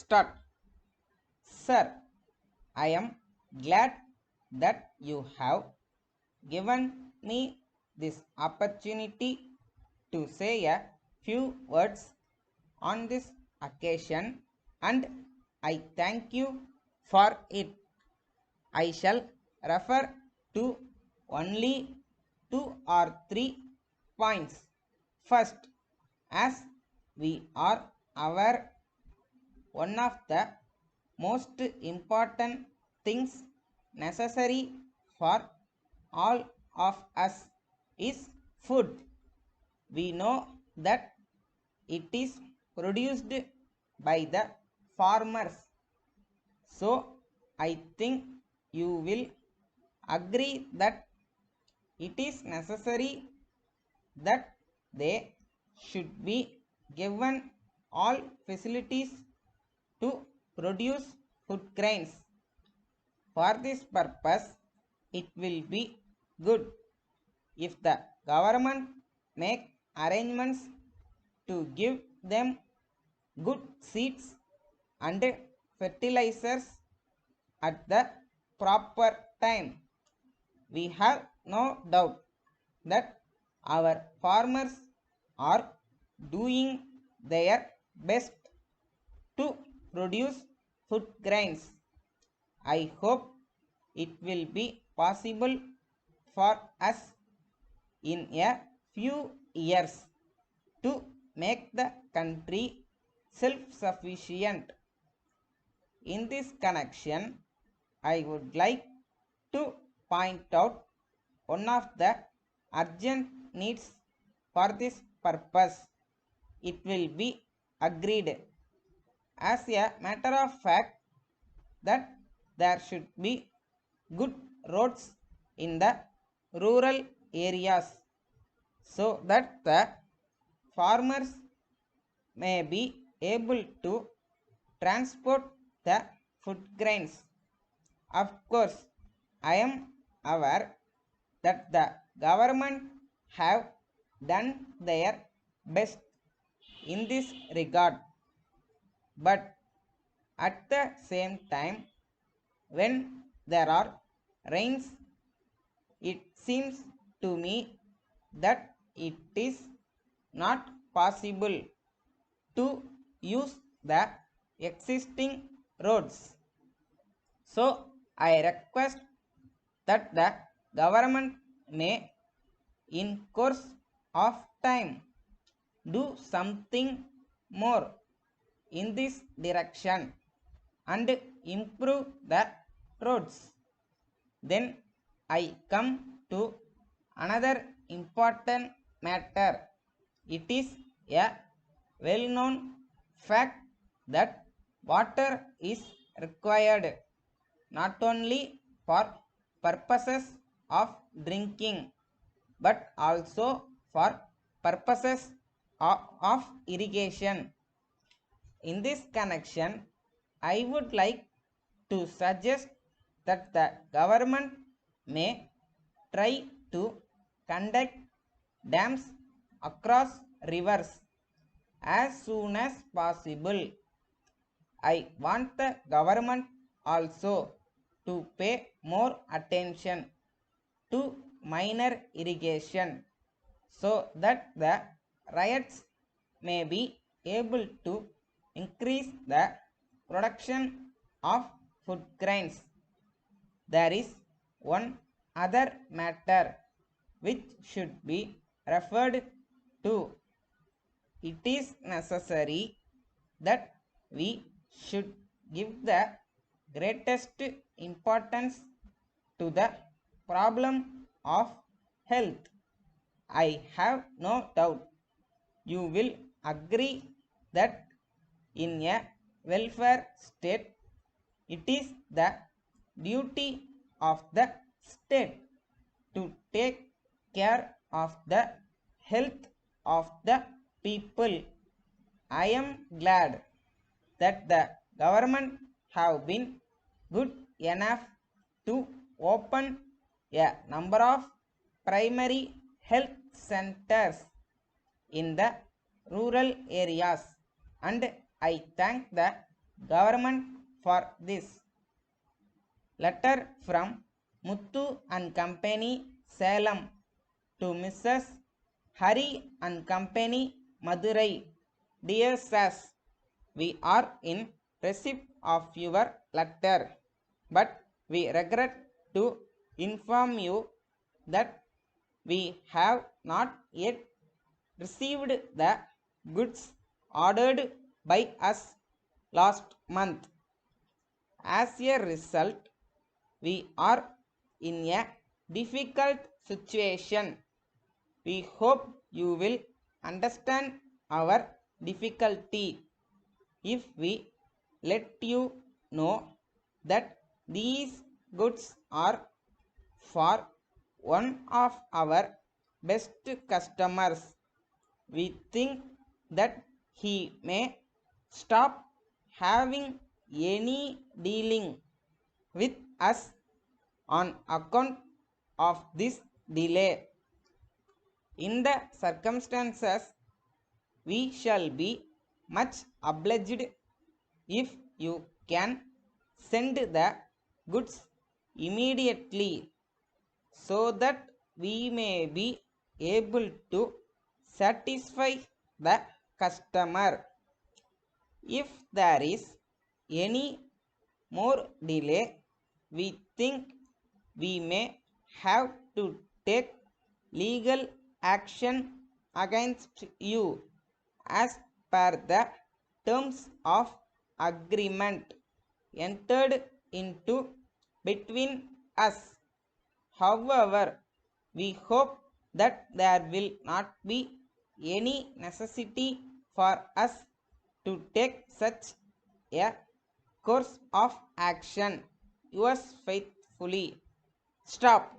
start. Sir, I am glad that you have given me this opportunity to say a few words on this occasion, and I thank you for it. I shall refer to only two or three points. First, as we are aware, one of the most important things necessary for all of us is food. We know that it is produced by the farmers. So I think you will agree that it is necessary that they should be given all facilities to produce food grains. For this purpose, it will be good if the government make arrangements to give them good seeds and fertilizers at the proper time. We have no doubt that our farmers are doing their best to produce food grains. I hope it will be possible for us in a few years to make the country self-sufficient. In this connection, I would like to point out one of the urgent needs for this purpose. It will be agreed as a matter of fact that there should be good roads in the rural areas so that the farmers may be able to transport the food grains. Of course, I am aware that the government have done their best in this regard, but at the same time, when there are rains, it seems to me that it is not possible to use the existing roads. So I request that the government may, in course of time, do something more in this direction and improve the roads. Then I come to another important matter. It is a well-known fact that water is required not only for purposes of drinking but also for purposes of irrigation. In this connection, I would like to suggest that the government may try to conduct dams across rivers as soon as possible. I want the government also to pay more attention to minor irrigation so that the riots may be able to increase the production of food grains. There is one other matter which should be referred to. It is necessary that we should give the greatest importance to the problem of health. I have no doubt you will agree that in a welfare state, it is the duty of the state to take care of the health of the people. I am glad that the government have been good enough to open a number of primary health centers in the rural areas, and I thank the government for this. Letter from Muthu and Company, Salem, to Mrs. Hari and Company, Madurai. Dear Sas, we are in receipt of your letter, but we regret to inform you that we have not yet received the goods ordered by us last month. As a result, we are in a difficult situation. We hope you will understand our difficulty if we let you know that these goods are for one of our best customers. We think that he may stop having any dealing with us on account of this delay. In the circumstances, we shall be much obliged if you can send the goods immediately so that we may be able to satisfy the customer. If there is any more delay, we think we may have to take legal action against you as per the terms of agreement entered into between us. However, we hope that there will not be any necessity for us to take such a course of action. Yours faithfully. Stop.